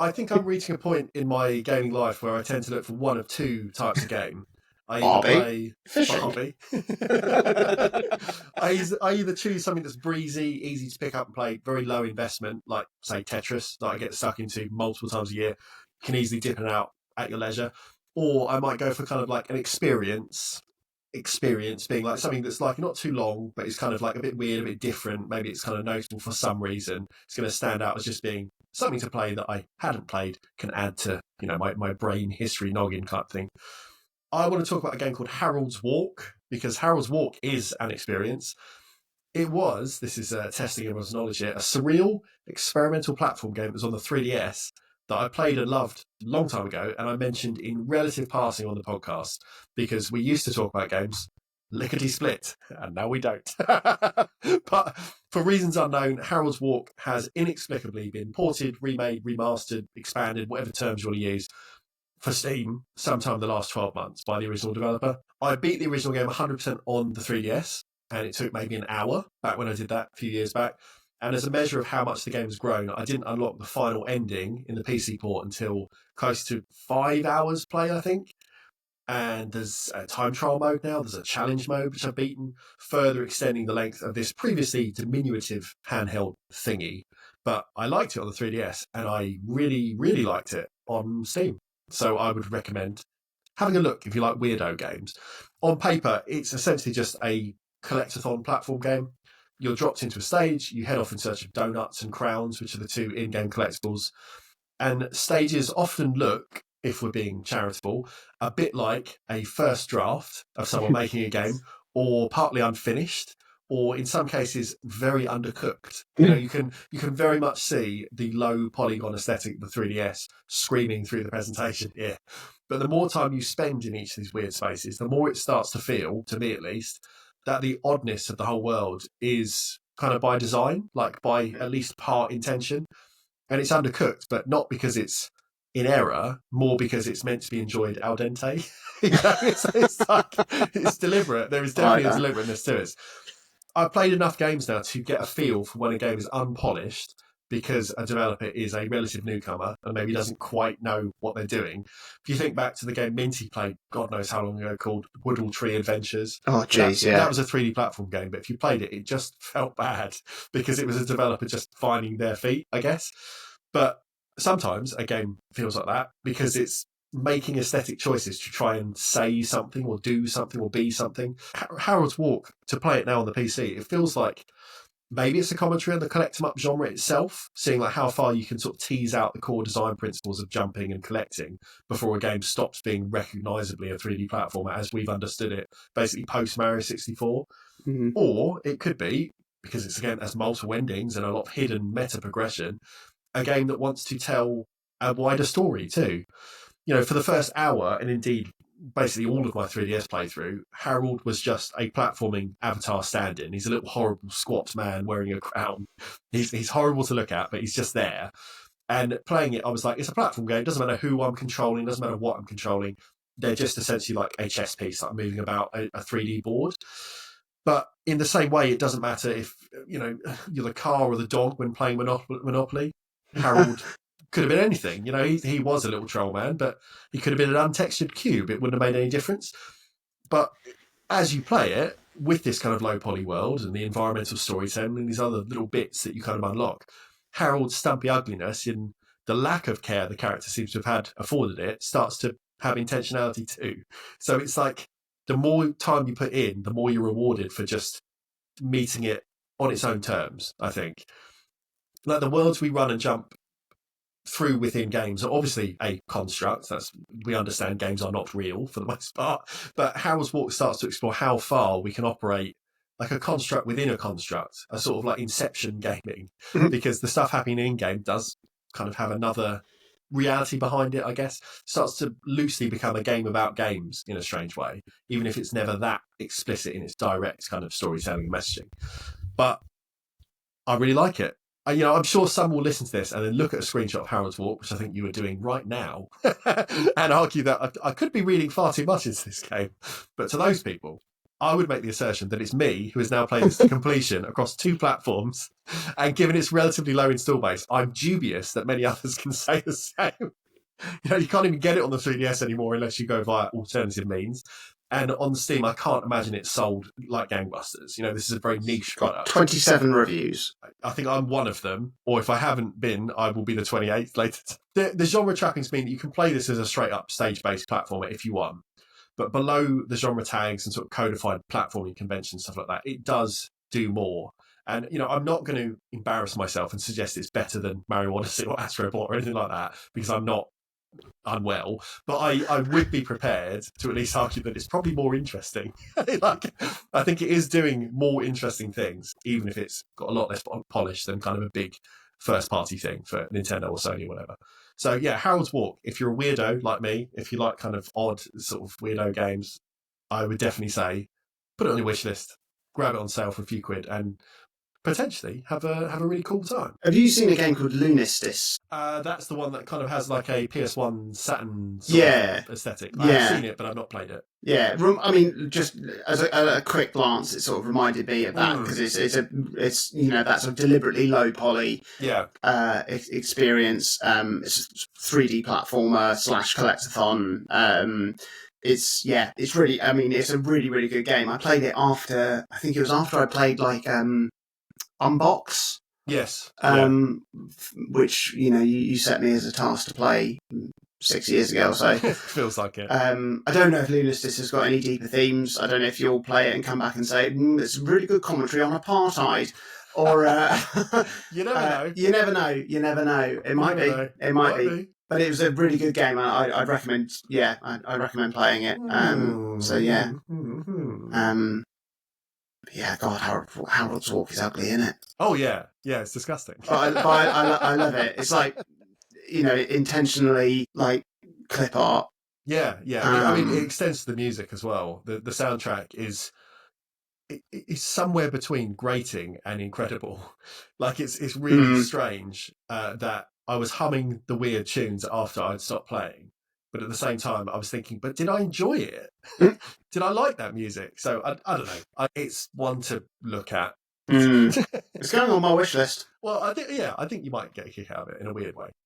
I think I'm reaching a point in my gaming life where I tend to look for one of two types of game. I either play for hobby. I either choose something that's breezy, easy to pick up and play, very low investment, like say Tetris, that I get stuck into multiple times a year, can easily dip in and out at your leisure. Or I might go for kind of like an experience being like something that's like not too long, but it's kind of like a bit weird, a bit different. Maybe it's kind of notable for some reason. It's going to stand out as just being something to play that I hadn't played, can add to, my brain history noggin type thing. I want to talk about a game called Harold's Walk, because Harold's Walk is an experience. This is testing everyone's knowledge here, a surreal experimental platform game that was on the 3DS that I played and loved a long time ago, and I mentioned in relative passing on the podcast, because we used to talk about games lickety-split, and now we don't. But for reasons unknown, Harold's Walk has inexplicably been ported, remade, remastered, expanded, whatever terms you want to use, for Steam sometime in the last 12 months by the original developer. I beat the original game 100% on the 3DS, and it took maybe an hour back when I did that a few years back. And as a measure of how much the game has grown, I didn't unlock the final ending in the PC port until close to 5 hours play, I think. And there's a time trial mode now, there's a challenge mode, which I've beaten, further extending the length of this previously diminutive handheld thingy. But I liked it on the 3DS, and I really, really liked it on Steam. So I would recommend having a look if you like weirdo games. On paper, it's essentially just a collectathon platform game. You're dropped into a stage, you head off in search of donuts and crowns, which are the two in-game collectibles. And stages often look, if we're being charitable, a bit like a first draft of someone making a game, or partly unfinished, or in some cases very undercooked. You can very much see the low polygon aesthetic of the 3DS screaming through the presentation here. But the more time you spend in each of these weird spaces, the more it starts to feel, to me at least, that the oddness of the whole world is kind of by design, like by at least part intention. And it's undercooked, but not because it's in error, more because it's meant to be enjoyed al dente. It's deliberate. There is definitely a deliberateness to it. I've played enough games now to get a feel for when a game is unpolished because a developer is a relative newcomer and maybe doesn't quite know what they're doing. If you think back to the game Minty played, God knows how long ago, called Woodle Tree Adventures. Oh, jeez, yeah. That was a 3D platform game, but if you played it, it just felt bad because it was a developer just finding their feet, I guess. But sometimes a game feels like that because it's making aesthetic choices to try and say something or do something or be something. Harold's Walk, to play it now on the PC, it feels like maybe it's a commentary on the collect 'em up genre itself, seeing like how far you can sort of tease out the core design principles of jumping and collecting before a game stops being recognisably a 3D platformer as we've understood it, basically post Mario 64. Mm-hmm. Or it could be, because it's a game that has multiple endings and a lot of hidden meta progression, a game that wants to tell a wider story too. For the first hour, and indeed basically all of my 3DS playthrough, Harold was just a platforming avatar stand-in. He's a little horrible squat man wearing a crown. He's horrible to look at, but he's just there. And playing it, I was like, it's a platform game. It doesn't matter who I'm controlling. It doesn't matter what I'm controlling. They're just essentially like a chess piece, like moving about a 3D board. But in the same way, it doesn't matter if, you're the car or the dog when playing Monopoly. Harold could have been anything. He was a little troll man, but he could have been an untextured cube. It wouldn't have made any difference. But as you play it, with this kind of low poly world and the environmental storytelling and these other little bits that you kind of unlock, Harold's stumpy ugliness and the lack of care the character seems to have had afforded it starts to have intentionality too. So it's like the more time you put in, the more you're rewarded for just meeting it on its own terms, I think. Like the worlds we run and jump through within games are obviously a construct. We understand games are not real for the most part, but Harold's Walk starts to explore how far we can operate like a construct within a construct, a sort of like Inception gaming, because the stuff happening in game does kind of have another reality behind it, I guess. Starts to loosely become a game about games in a strange way, even if it's never that explicit in its direct kind of storytelling and messaging. But I really like it. I'm sure some will listen to this and then look at a screenshot of Harold's Walk, which I think you are doing right now, and argue that I could be reading far too much into this game. But to those people, I would make the assertion that it's me who has now played this to completion across 2 platforms, and given its relatively low install base, I'm dubious that many others can say the same. You can't even get it on the 3DS anymore unless you go via alternative means. And on Steam, I can't imagine it's sold like gangbusters. This is a very niche product. 27 reviews. I think I'm one of them, or if I haven't been, I will be the 28th later. The genre trappings mean that you can play this as a straight-up stage-based platformer if you want. But below the genre tags and sort of codified platforming conventions, stuff like that, it does do more. And, I'm not going to embarrass myself and suggest it's better than Mario Odyssey or Astrobot or anything like that, because I'm not unwell, but I would be prepared to at least argue that it's probably more interesting. I think it is doing more interesting things, even if it's got a lot less polish than kind of a big first party thing for Nintendo or Sony or whatever. So yeah, Harold's Walk, if you're a weirdo like me, if you like kind of odd sort of weirdo games, I would definitely say put it on your wish list, grab it on sale for a few quid, and potentially have a really cool time. Have you seen a game called Lunistis? That's the one that kind of has like a PS1 Saturn aesthetic. I've seen it, but I've not played it. Yeah, I mean, just as a quick glance, it sort of reminded me of that because it's that sort of deliberately low poly experience. It's a 3D platformer / collectathon. It's really, I mean, it's a really, really good game. I played it after I played like Unbox. Yes. Which, you set me as a task to play 6 years ago or so. Feels like it. I don't know if Lunistis has got any deeper themes. I don't know if you'll play it and come back and say, it's a really good commentary on apartheid. Or, you never know. You never know. You never know. It might be. It might be. But it was a really good game. I'd recommend, I recommend playing it. So, yeah. Yeah, God, Harold's Walk is ugly, isn't it? Oh, yeah. Yeah, it's disgusting. But I love it. It's like, intentionally, like, clip art. Yeah. I mean, it extends to the music as well. The soundtrack is somewhere between grating and incredible. Like, it's really strange that I was humming the weird tunes after I'd stopped playing. But at the same time, I was thinking, but did I enjoy it? Did I like that music? So I don't know. It's one to look at. It's going on my wish list. Well, I think you might get a kick out of it in a weird way.